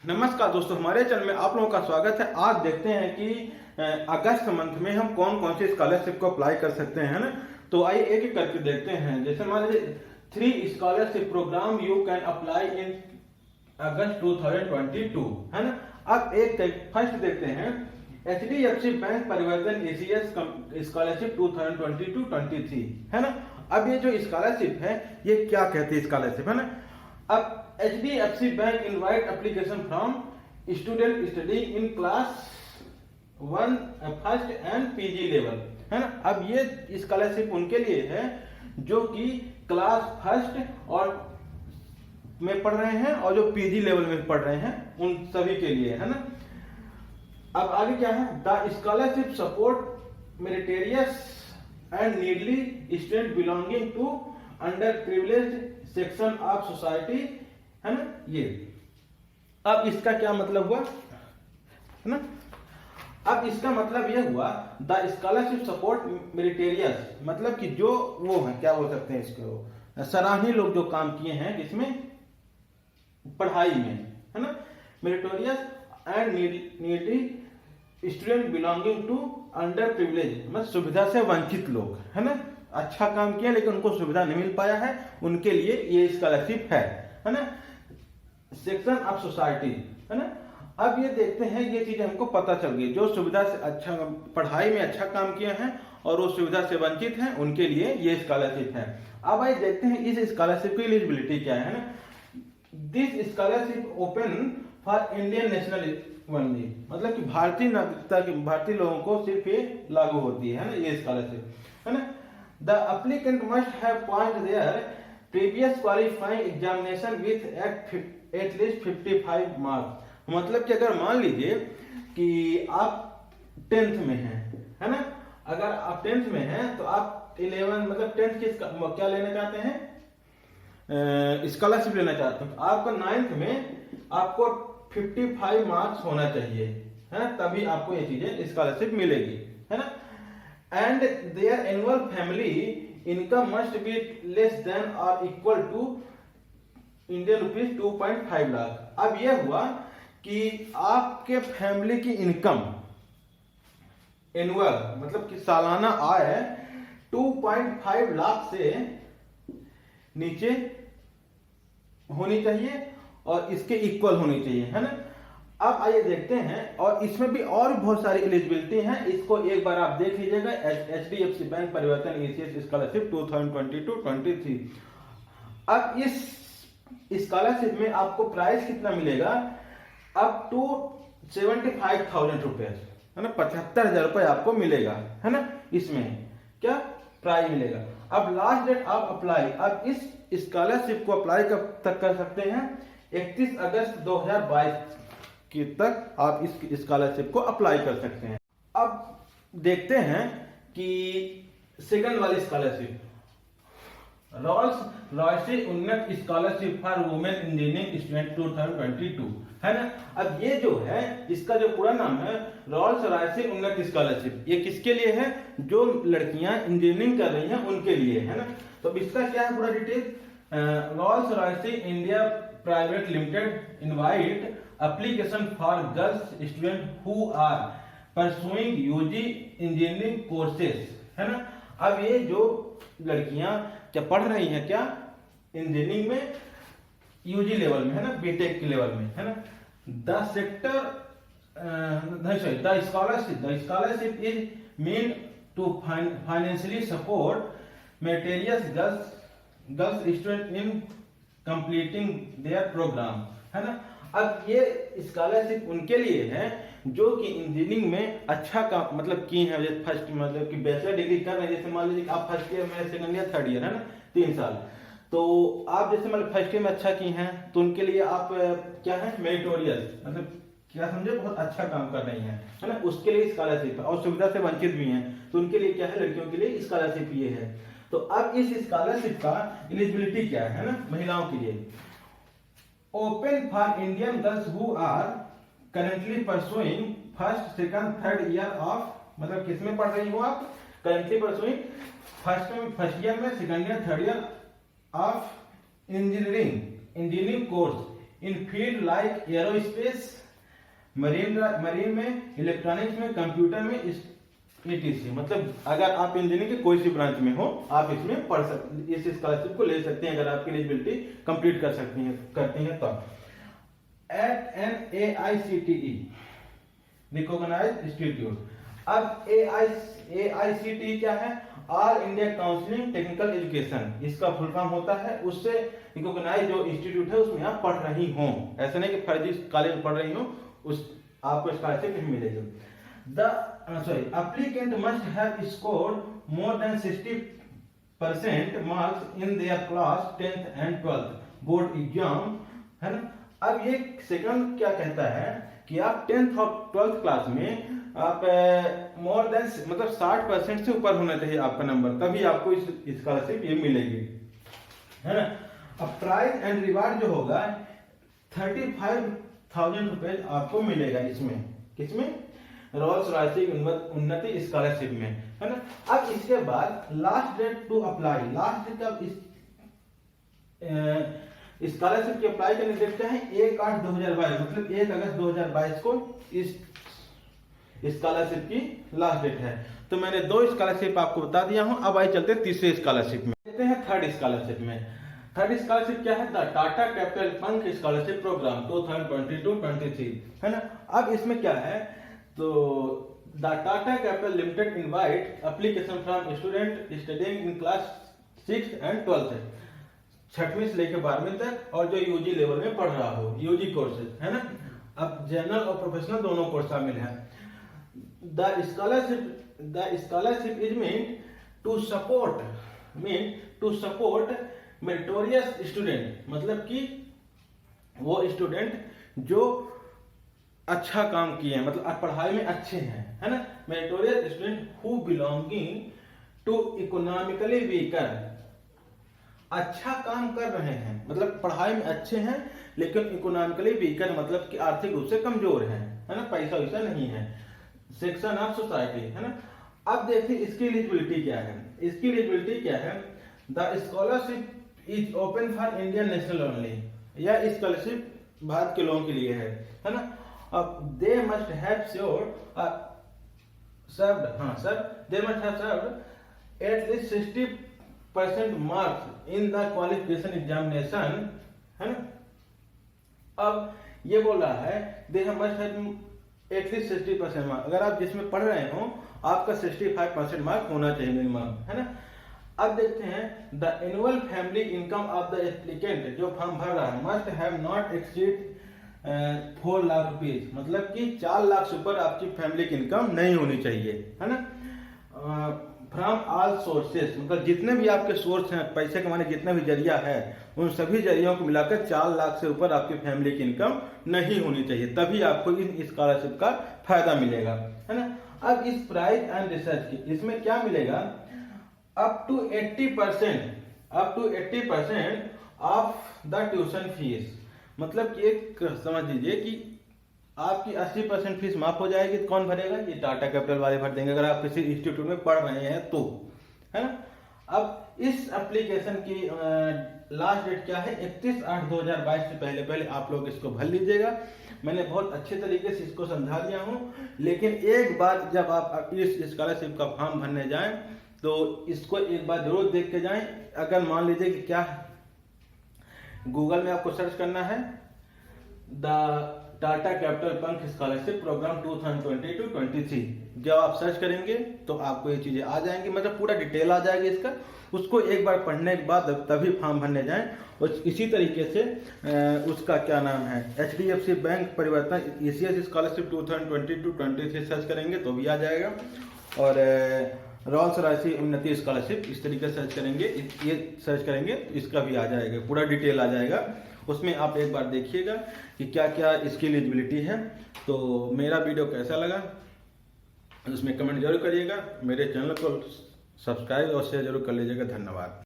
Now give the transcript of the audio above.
नमस्कार दोस्तों, हमारे चैनल में आप लोगों का स्वागत है। आज देखते हैं कि अगस्त मंथ में हम कौन कौन सी स्कॉलरशिप को अप्लाई कर सकते हैं ना। तो आइए एक एक करके देखते हैं। जैसे मान लीजिए 3 scholarship programme you can apply in August 2022 है ना। अब एक फर्स्ट देखते हैं HDFC bank Parivartan ACS scholarship 2022-23 है ना। अब ये जो स्कॉलरशिप है ये क्या कहती है स्कॉलरशिप है ना। अब HDFC bank invite application from student studying in class 1 first and PG level है ना। अब ये स्कॉलरशिप उनके लिए है जो कि क्लास फर्स्ट और में पढ़ रहे हैं और जो PG लेवल में पढ़ रहे हैं उन सभी के लिए है ना। अब आगे क्या है, the scholarship support meritorious and needy student belonging to underprivileged section of society है ना। ये अब इसका क्या मतलब हुआ है ना। अब इसका मतलब यह हुआ द स्कॉलरशिप सपोर्ट मेरिटेरियस, मतलब कि जो वो है क्या बोल सकते हैं इसको, सराहनीय लोग जो काम किए हैं इसमें पढ़ाई में है ना। Meritorious and needy student belonging to underprivilege, मतलब सुविधा से वंचित लोग है ना। अच्छा काम किया लेकिन उनको सुविधा नहीं मिल पाया है, उनके लिए ये स्कॉलरशिप है ना। सेक्शन ऑफ सोसाइटी है ना। अब ये देखते हैं, ये चीजें हमको पता चल गई, जो सुविधा से अच्छा पढ़ाई में अच्छा काम किए हैं और वो सुविधा से वंचित हैं उनके लिए ये स्कॉलरशिप है। अब आइए देखते हैं इस स्कॉलरशिप की एलिजिबिलिटी क्या है ना। This scholarship open for Indian national only, मतलब कि भारतीय नागरिकता के भारतीय लोगों को सिर्फ ये लागू होती है ना ये स्कॉलरशिप है ना। The applicant must have passed there previous qualifying examination with at least 55 marks, मतलब कि अगर मान लीजिए कि आप 10th में हैं है ना। अगर आप 10th में हैं तो आप 11 मतलब 10th की क्या लेना चाहते हैं, स्कॉलरशिप लेना चाहते हैं, आपका 9th में आपको 55 मार्क्स होना चाहिए है, तभी आपको ये चीजें स्कॉलरशिप मिलेगी है ना। And their annual family income must be less than or equal to Indian rupees 2.5 lakh. अब यह हुआ कि आपके फैमिली की इनकम एनुअल मतलब कि सालाना आय 2.5 लाख से नीचे होनी चाहिए और इसके इक्वल होनी चाहिए है ना। अब आइए देखते हैं, और इसमें भी और बहुत सारी एलिजिबिलिटी है, इसको एक बार आप देख लीजिएगा। HDFC bank Parivartan ACS scholarship 2022-23। अब इस स्कॉलरशिप में आपको प्राइस कितना मिलेगा, अप टू 75,000 रुपए है ना, 75,000 रुपए आपको मिलेगा है ना। इसमें क्या प्राइस मिलेगा। अब लास्ट डेट ऑफ अप्लाई, अब इस स्कॉलरशिप को अप्लाई कब तक कर सकते हैं, 31 अगस्त 2022 के तक आप इस स्कॉलरशिप को अप्लाई कर सकते हैं। अब देखते हैं कि सेकंड वाली स्कॉलरशिप रॉल्स रॉयसी उन्नत scholarship for women engineering student 2022 है ना। अब ये जो है इसका जो पूरा नाम है रॉल्स रॉयसी उन्नत स्कॉलरशिप, ये किसके लिए है, जो लड़कियां इंजीनियरिंग कर रही हैं उनके लिए है ना। तो इसका क्या है पूरा detail, Rolls Royce India private limited invite application for girls student who are pursuing UG engineering courses है ना। अब ये जो लड़कियां क्या पढ़ रही हैं क्या इंजीनियरिंग में UG लेवल में है ना, बीटेक के लेवल में है ना। The sector the scholarship is mean to financially support meritorious girls student in completing their program है ना। अब ये स्कॉलरशिप उनके लिए है जो कि इंजीनियरिंग में अच्छा का मतलब की है, फर्स्ट मतलब कि बैचलर डिग्री कर रहे हैं। जैसे मान लीजिए आप फर्स्ट ईयर में, सेकंड ईयर, थर्ड ईयर है ना, 3 साल। तो आप जैसे मतलब फर्स्ट ईयर में अच्छा की हैं तो उनके लिए आप क्या है मेरिटोरियस, मतलब क्या समझे बहुत अच्छा काम कर रही हैं है ना, उसके लिए स्कॉलरशिप है। और सुविधा से वंचित भी हैं तो उनके लिए क्या है, लड़कियों के लिए स्कॉलरशिप ये है। तो अब इस स्कॉलरशिप का एलिजिबिलिटी क्या है ना महिलाओं के लिए, open for Indian girls who are currently pursuing first second third year of, मतलब किसमें पढ़ रही हो आप, करेंटली परसुइंग फर्स्ट ईयर में, second year, third year of engineering course in field like aerospace, marine में, इलेक्ट्रॉनिक्स में, कंप्यूटर में, ETC। मतलब अगर आप इंजीनियरिंग के कोई सी ब्रांच में हो, आप इसमें पढ़ सकते, इस स्कॉलरशिप को ले सकते हैं अगर आपकी एलिजिबिलिटी कंप्लीट करती हैं तब। At an AICTE recognised institute. अब AICTE क्या है? All India counselling technical education, इसका फुल फॉर्म होता है। उससे रिकॉग्नाइज जो इंस्टीट्यूट है उसमें आप पढ़ रही हो, ऐसा नहीं कि फर्जी कॉलेज में पढ़ रही हो, उस आपको स्कॉलरशिप नहीं मिलेगी। Applicant must have scored more than 60% marks in their class 10th and 12th board exam, है ना। अब ये सेकंड क्या कहता है कि आप 10th और 12th क्लास में आप मोर देन मतलब 60% से ऊपर होना चाहिए आपका नंबर, तभी आपको इस स्कॉलरशिप ये मिलेगी, है ना। अब प्राइज एंड रिवार्ड जो होगा 35,000 रुपए आपको मिलेगा इसमें, किसमें? रोल्स रॉयस उन्नति स्कॉलरशिप में, है ना। अब इसके बाद last date to apply, last date का इस स्कॉलरशिप की अप्लाई करने डेट क्या है? 1/8/2022, मतलब 1 अगस्त 2022 को इस स्कॉलरशिप की लास्ट डेट है। तो मैंने 2 स्कॉलरशिप आपको बता दिया हूं। अब आइए चलते हैं तीसरे स्कॉलरशिप में, देखते हैं थर्ड स्कॉलरशिप में। थर्ड स्कॉलरशिप क्या है? द टाटा कैपिटल पंख स्कॉलरशिप प्रोग्राम 2022-23, है ना। अब इसमें क्या है? तो the Tata capital limited invite application from student studying in class 6 and 12th, 6वीं से लेकर 12वीं तक, और जो यूजी लेवल में पढ़ रहा हो, यूजी कोर्सेज, है ना। अब जनरल और प्रोफेशनल दोनों कोर्स शामिल हैं। The scholarship is mean to support meritorious student, मतलब कि वो स्टूडेंट जो अच्छा काम किए हैं, मतलब पढ़ाई में अच्छे हैं, है ना। Meritorious student who belonging to economically weaker, अच्छा काम कर रहे हैं, मतलब पढ़ाई में अच्छे हैं लेकिन इकोनॉमिकली वीकर मतलब कि आर्थिक रूप से कमजोर हैं, है ना, पैसा वैसा नहीं है, सेक्शन ऑफ सोसाइटी, है ना। अब देखिए इसकी एलिजिबिलिटी क्या है। इसकी एलिजिबिलिटी क्या है? The scholarship is open for Indian national only, यह स्कॉलरशिप भारत के लोगों के लिए है ना। अब they must have served at least 60% marks in the qualification examination, है ना। अब ये बोल रहा है they must have at least 60% mark, अगर आप जिसमें पढ़ रहे हो आपका 65% मार्क होना चाहिए मिनिमम, है ना। अब देखते हैं the annual family income of the applicant, जो फॉर्म भर रहा है, must have not exceed 4 lakh rupees, मतलब कि 4 लाख से ऊपर आपकी फैमिली की इनकम नहीं होनी चाहिए, है ना। फ्रॉम ऑल सोर्सेस, मतलब जितने भी आपके सोर्स हैं पैसे कमाने, जितने भी जरिया है, उन सभी जरियों को मिलाकर 4 लाख से ऊपर आपकी फैमिली की इनकम नहीं होनी चाहिए, तभी आपको इस स्कॉलरशिप का फायदा मिलेगा, है ना। अब इस प्राइज एंड रिसर्च की इसमें क्या मिलेगा? Up to 80% of the tuition fees, मतलब कि एक समझ लीजिए कि आपकी 80% फीस माफ हो जाएगी। तो कौन भरेगा? ये टाटा कैपिटल वाले भर देंगे अगर आप किसी इंस्टीट्यूट में पढ़ रहे हैं तो, है ना। अब इस एप्लीकेशन की लास्ट डेट क्या है? 31/8/2022 से पहले आप लोग इसको भर लीजिएगा। मैंने बहुत अच्छे तरीके से इसको समझा दिया हूँ, लेकिन एक बार जब आप इस स्कॉलरशिप का फॉर्म भरने जाएं तो इसको एक बार जरूर देख के जाएं। अगर मान लीजिए कि क्या गूगल में आपको सर्च करना है द टाटा कैपिटल पंख स्कॉलरशिप प्रोग्राम 2022-23, जब आप सर्च करेंगे तो आपको ये चीजें आ जाएंगी, मतलब पूरा डिटेल आ जाएगी इसका। उसको एक बार पढ़ने के बाद तभी फॉर्म भरने जाएं। और इसी तरीके से उसका क्या नाम है, HDFC बैंक परिवर्तन ECS स्कॉलरशिप 2022-23 सर्च करेंगे तो भी आ जाएगा। और रोल्स रॉयस उन्नति स्कॉलरशिप इस तरीके से सर्च करेंगे, ये सर्च करेंगे तो इसका भी आ जाएगा, पूरा डिटेल आ जाएगा। उसमें आप एक बार देखिएगा कि क्या क्या इसकी एलिजिबिलिटी है। तो मेरा वीडियो कैसा लगा उसमें कमेंट जरूर करिएगा। मेरे चैनल को सब्सक्राइब और शेयर जरूर कर लीजिएगा। धन्यवाद।